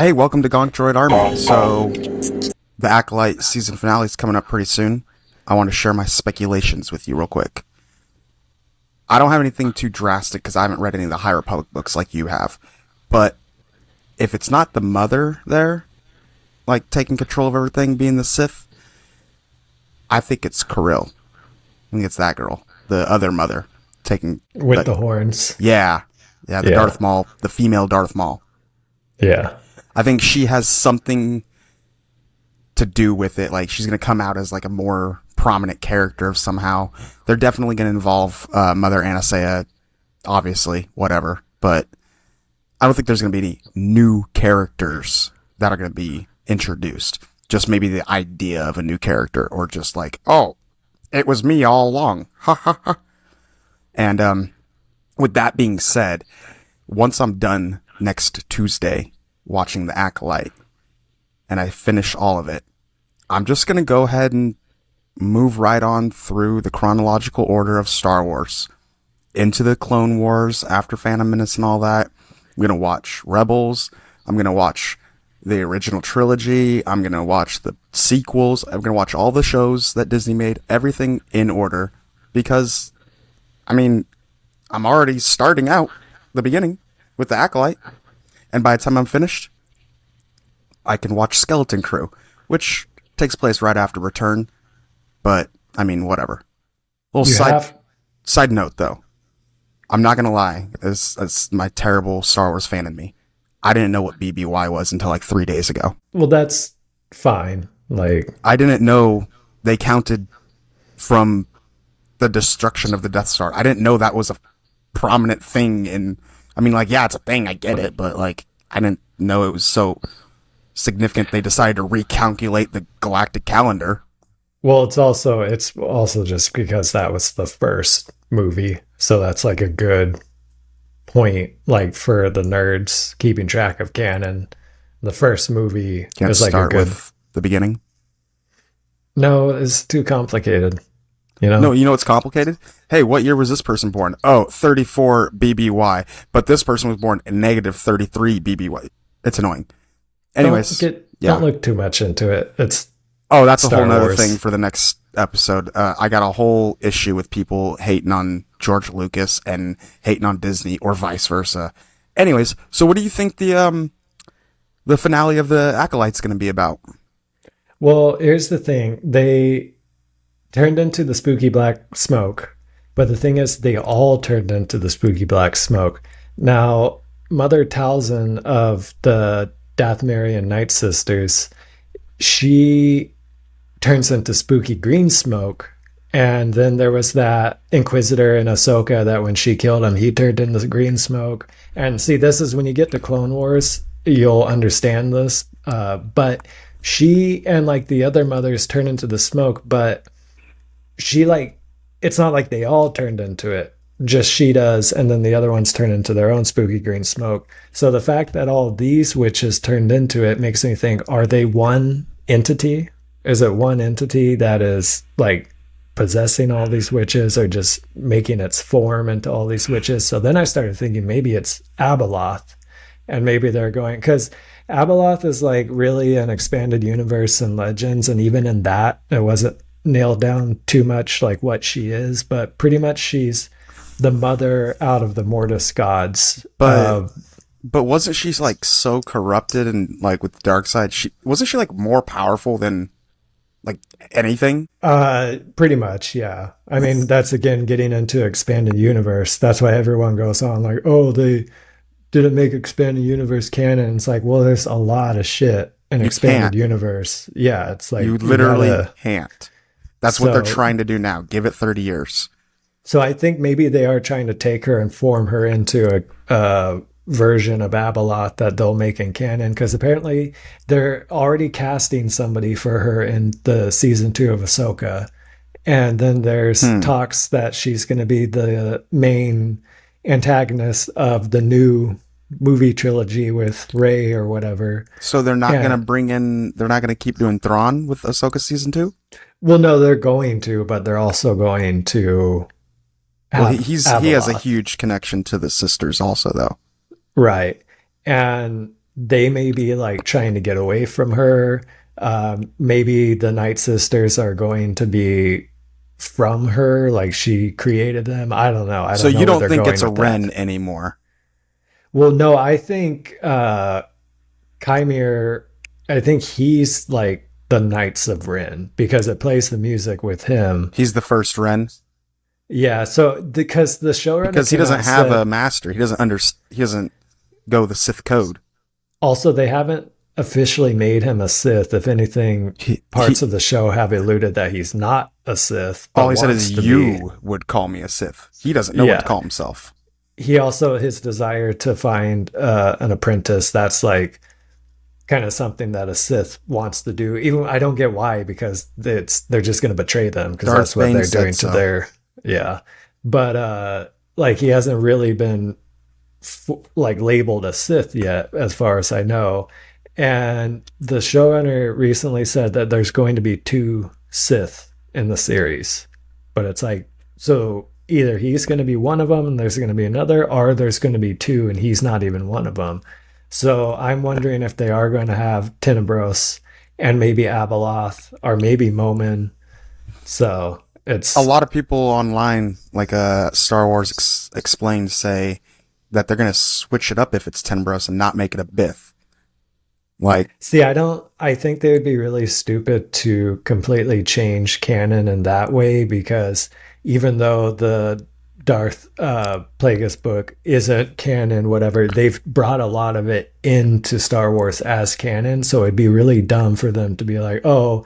Hey, welcome to Gonk Droid Army. So, the Acolyte season finale is coming up pretty soon. I want to share my speculations with you real quick. I don't have anything too drastic because I haven't read any of the High Republic books like you have. But if it's not the mother there, like taking control of everything, being the Sith, I think it's Kirill. I think it's that girl, the other mother, taking with the horns. Yeah, the Darth Maul, the female Darth Maul. Yeah. I think she has something to do with it. Like, she's going to come out as like a more prominent character somehow. They're definitely going to involve Mother Anastasia, obviously, whatever. But I don't think there's going to be any new characters that are going to be introduced. Just maybe the idea of a new character, or just like, oh, it was me all along. Ha ha ha. And with that being said, once I'm done next Tuesday watching The Acolyte, and I finish all of it, I'm just going to go ahead and move right on through the chronological order of Star Wars into the Clone Wars after Phantom Menace and all that. I'm going to watch Rebels. I'm going to watch the original trilogy. I'm going to watch the sequels. I'm going to watch all the shows that Disney made, everything in order, because, I mean, I'm already starting out the beginning with The Acolyte. And by the time I'm finished, I can watch Skeleton Crew, which takes place right after Return. But, I mean, whatever. Side note, though. I'm not going to lie. As my terrible Star Wars fan in me, I didn't know what BBY was until like 3 days ago. Well, that's fine. Like, I didn't know they counted from the destruction of the Death Star. I didn't know that was a prominent thing in... I mean, like, yeah, it's a thing, I get it, but, like, I didn't know it was so significant they decided to recalculate the galactic calendar. Well, it's also just because that was the first movie, so that's, like, a good point, like, for the nerds keeping track of canon. The first movie is, like, start with the beginning? No, it's too complicated. You know? No, you know what's complicated? Hey, what year was this person born? Oh, 34 BBY. But this person was born in negative 33 BBY. It's annoying. Anyways. Don't look too much into it. That's a whole nother thing for the next episode. I got a whole issue with people hating on George Lucas and hating on Disney, or vice versa. Anyways, so what do you think the finale of the Acolyte's going to be about? Well, here's the thing. They turned into the spooky black smoke, but the thing is, they all turned into the spooky black smoke. Now, Mother Talzin of the Dathomirian Night Sisters, she turns into spooky green smoke, and then there was that Inquisitor in Ahsoka that when she killed him, he turned into green smoke. And see, this is when you get to Clone Wars, you'll understand this. But she and like the other mothers turn into the smoke, but she, like, it's not like they all turned into it. Just she does, and then the other ones turn into their own spooky green smoke. So the fact that all these witches turned into it makes me think, are they one entity? Is it one entity that is, like, possessing all these witches, or just making its form into all these witches? So then I started thinking maybe it's Abeloth, and maybe they're going... Because Abeloth is, like, really an expanded universe in Legends, and even in that, it wasn't nailed down too much like what she is, but pretty much she's the mother out of the Mortis gods. But wasn't she like so corrupted, and like with the dark side, wasn't she like more powerful than like anything? Pretty much, yeah. I mean, that's again getting into expanded universe. That's why everyone goes on like, oh, they didn't make expanded universe canon. It's like, well, there's a lot of shit in expanded universe. Yeah, it's like you literally can't. That's what they're trying to do now. Give it 30 years. So I think maybe they are trying to take her and form her into a version of Abeloth that they'll make in canon, because apparently they're already casting somebody for her in the season 2 of Ahsoka. And then there's talks that she's going to be the main antagonist of the new movie trilogy with Rey or whatever. So they're not going to they're not going to keep doing Thrawn with Ahsoka season 2? Well, no, they're going to, but they're also going to he has a huge connection to the sisters also, though. Right. And they may be like trying to get away from her. Maybe the Night Sisters are going to be from her, like she created them. I don't know. I So don't know you where don't they're think going it's a with that. Ren anymore? Well, no, I think Qimir, I think he's like the Knights of Ren because it plays the music with him. He's the first Ren Yeah, so because the showrunner because he came out doesn't and have a said master. He doesn't go the Sith code. also they haven't officially made him a Sith. If anything, He parts of the show have alluded that he's not a Sith, all but he said wants is to be. you would call me a Sith. He doesn't know what to Yeah. call himself. He also his desire to find an apprentice, that's like kind of something that a Sith wants to do. Even I don't get why, because they're just going to betray them because that's Darth what Bane they're said doing to so. their yeah. But like he hasn't really been like labeled a Sith yet, as far as I know. And the showrunner recently said that there's going to be two Sith in the series, but it's like so either he's going to be one of them and there's going to be another, or there's going to be two and he's not even one of them. So I'm wondering if they are going to have Tenebros and maybe Abeloth or maybe Momin. So A it's lot of people online, like Star Wars Explained, say that they're gonna switch it up if it's Tenebros and not make it a Bith. Like, see, I think they would be really stupid to completely change canon in that way because even though the Darth Plagueis book isn't canon, whatever, they've brought a lot of it into Star Wars as canon. So it'd be really dumb for them to be like, oh,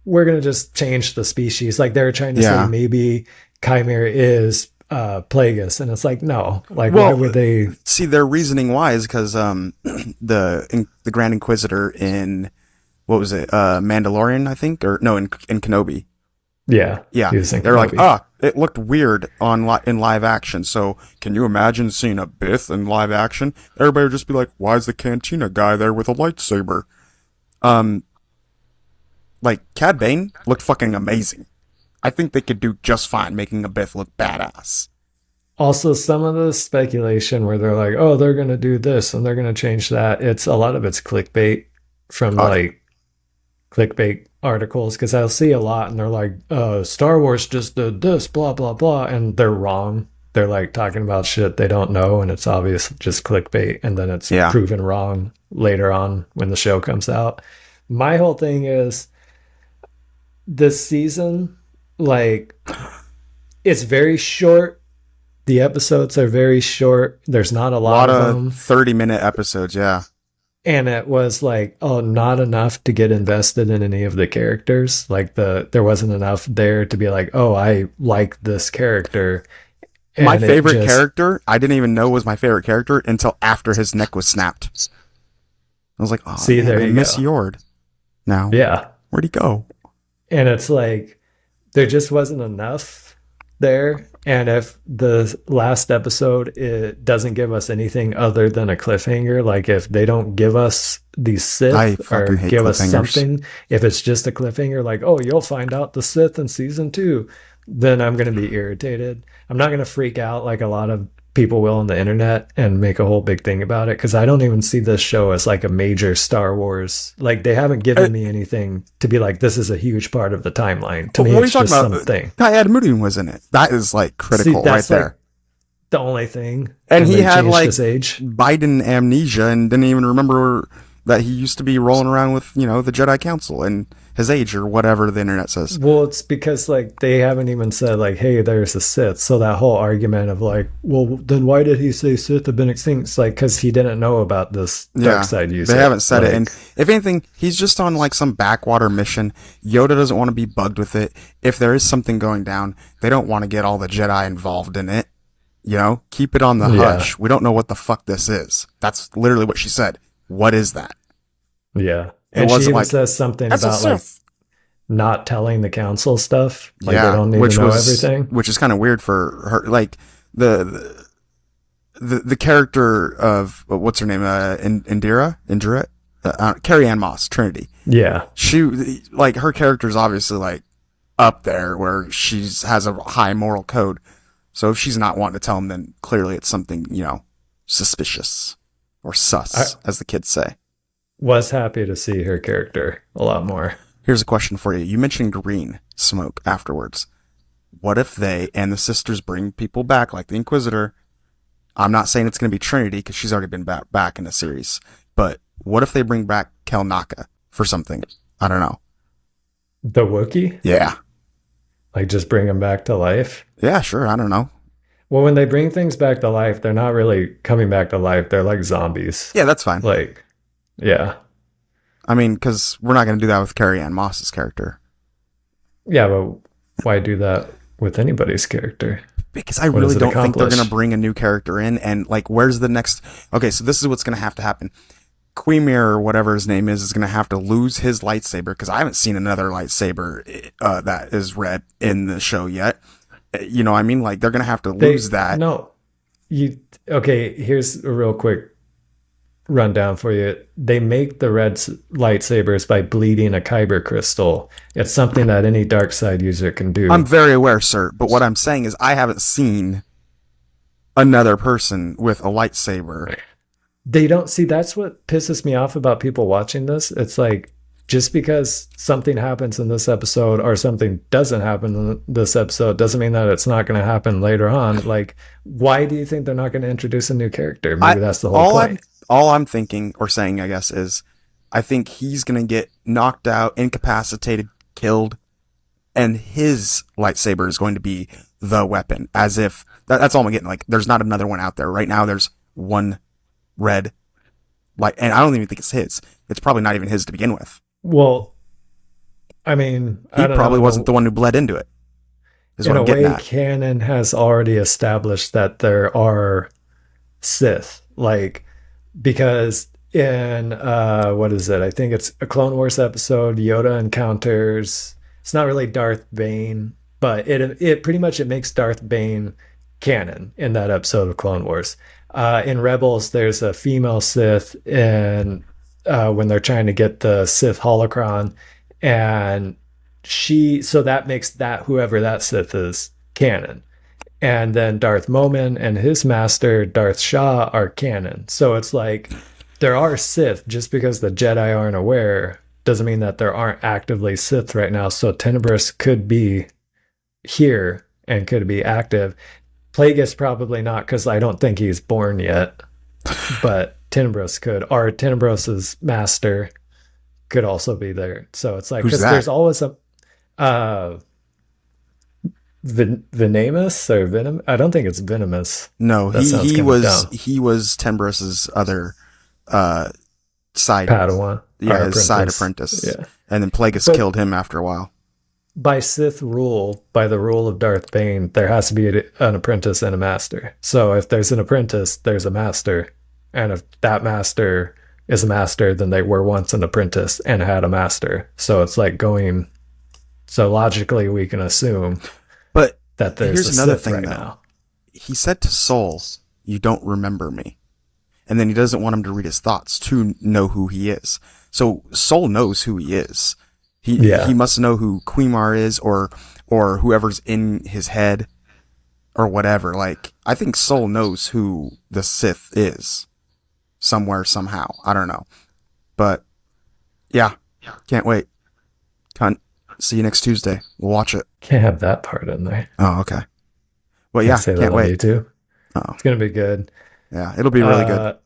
we're going to just change the species. Like they're trying to say yeah. maybe Qimir is Plagueis. And it's like, no, like, why Well, would they? see, their reasoning why is because the Grand Inquisitor in what was it, Mandalorian, I think, or no, in Kenobi. Yeah, Yeah, he was they're like, Kenobi. it looked weird in live action. So can you imagine seeing a Bith in live action? Everybody would just be like, why is the Cantina guy there with a lightsaber? Um, like Cad Bane looked fucking amazing. I think they could do just fine making a Bith look badass. Also, some of the speculation where they're like, oh, they're going to do this and they're going to change that. It's a lot of it's clickbait from Uh, like clickbait articles because I'll see a lot and they're like, Star Wars just did this, blah, blah, blah. And they're wrong. They're like talking about shit they don't know. And it's obvious just clickbait. And then it's yeah, proven wrong later on when the show comes out. My whole thing is this season, like, it's very short. The episodes are very short. There's not a a lot lot of of them. 30-minute episodes. Yeah, And it was like, oh, not enough to get invested in any of the characters. Like there wasn't enough there to be like, oh, I like this character. my And it favorite just character, I didn't even know was my favorite character until after his neck was snapped. I was like, oh see, man, there I you miss go. Yord. Now, Yeah. where'd he go? And it's like there just wasn't enough there. And if the last episode it doesn't give us anything other than a cliffhanger, like if they don't give us these I Sith or fucking hate give us cliffhangers. something, if it's just a cliffhanger, like, oh, you'll find out the Sith in season 2, then I'm going to be irritated. I'm not going to freak out like a lot of people will on the internet and make a whole big thing about it because I don't even see this show as like a major Star Wars. Like they haven't given me anything to be like this is a huge part of the timeline. To me, What are you it's talking just about? something. Kai Admudin was in it. That is like critical right that's there. like the only thing. And he they had changed like his age. Biden amnesia and didn't even remember that he used to be rolling around with, the Jedi Council and his age or whatever the internet says. Well, it's because like they haven't even said like, hey, there's a Sith. So that whole argument of like, well, then why did he say Sith have been extinct? It's like because he didn't know about this dark side user. They haven't said it. Like, And if anything, he's just on like some backwater mission. Yoda doesn't want to be bugged with it. If there is something going down, they don't want to get all the Jedi involved in it. Keep it on the hush. We don't know what the fuck this is. That's literally what she said. What is that? yeah. It And she wasn't even like, says something that's a about like Sith. not telling the council stuff. Like they Yeah, don't need which to know was everything. which is kind of weird for her. Like the character of what's her name, Indira, Carrie Ann Moss, Trinity. Yeah. She like her character is obviously like up there where has a high moral code. So if she's not wanting to tell him, then clearly it's something suspicious. or sus, as the kids say. Was happy to see her character a lot more. Here's a question for you. You mentioned green smoke afterwards. What if they and the sisters bring people back like the Inquisitor? I'm not saying it's going to be Trinity because she's already been back in the series. But what if they bring back Kel Naka for something? I don't know. The Wookiee? Yeah. Like just bring them back to life? Yeah, sure. I don't know. Well, when they bring things back to life, they're not really coming back to life. They're like zombies. Yeah, that's fine. Like, yeah. I mean, because we're not going to do that with Carrie-Anne Moss's character. Yeah, but why do that with anybody's character? Because I really don't think they're going to bring a new character in. And, like, where's the next... Okay, so this is what's going to happen. Qimir, or whatever his name is going to have to lose his lightsaber, because I haven't seen another lightsaber that is red in the show yet. You know what I mean? Like, they're going to have to lose that. No. Okay, here's a real quick rundown for you. They make the red lightsabers by bleeding a kyber crystal. It's something that any dark side user can do. I'm very aware, sir, but what I'm saying is I haven't seen another person with a lightsaber. They don't see. That's what pisses me off about people watching this. It's like, just because something happens in this episode or something doesn't happen in this episode doesn't mean that it's not going to happen later on. Like, why do you think they're not going to introduce a new character? Maybe that's the whole point. All I'm thinking or saying, I guess, is I think he's going to get knocked out, incapacitated, killed, and his lightsaber is going to be the weapon. As if, that's all I'm getting. Like, there's not another one out there. Right now, there's one red light, and I don't even think it's his. It's probably not even his to begin with. Well, I mean, he probably wasn't the one who bled into it. In a way, canon has already established that there are Sith, like, because in what is it? I think it's a Clone Wars episode. Yoda encounters. It's not really Darth Bane, but it pretty much makes Darth Bane canon in that episode of Clone Wars. In Rebels, there's a female Sith, and when they're trying to get the Sith holocron, and so that makes that whoever that Sith is canon. And then Darth Momin and his master Darth Shah are canon. So it's like there are Sith. Just because the Jedi aren't aware doesn't mean that there aren't actively Sith right now. So Tenebrous could be here and could be active. Plagueis probably not, because I don't think he's born yet. But Tenebrous could, or Tenebrous's master could also be there. So it's like, because there's always a Venomous or Venom. I don't think it's Venomous. No, he was Tenebrous's other side Padawan. Yeah, his side apprentice. Yeah. And then Plagueis killed him after a while. By Sith rule, by the rule of Darth Bane, there has to be an apprentice and a master. So if there's an apprentice, there's a master. And if that master is a master, then they were once an apprentice and had a master. So it's like going... So logically, we can assume that there's another thing right now. He said to Soul, "You don't remember me." And then he doesn't want him to read his thoughts to know who he is. So Soul knows who he is. He must know who Qimir is, or whoever's in his head, or whatever. Like, I think Soul knows who the Sith is, somewhere, somehow. I don't know, but yeah, can't wait. Cunt. See you next Tuesday. We'll watch it. Can't have that part in there. Oh, okay. Well, yeah, can't wait. YouTube. It's gonna be good. Yeah, it'll be really good.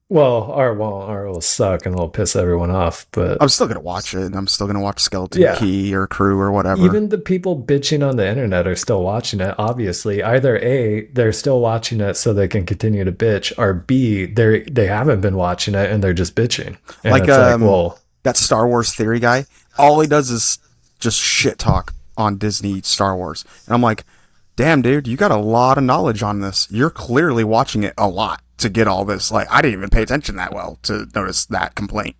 Well, our will suck and it'll piss everyone off, but I'm still gonna watch it. I'm still gonna watch Skeleton Key or Crew or whatever. Even the people bitching on the internet are still watching it. Obviously, either A, they're still watching it so they can continue to bitch, or B, they haven't been watching it and they're just bitching. And like, that Star Wars theory guy, all he does is just shit talk on Disney Star Wars, and I'm like, damn, dude, you got a lot of knowledge on this. You're clearly watching it a lot to get all this. Like, I didn't even pay attention that well to notice that complaint.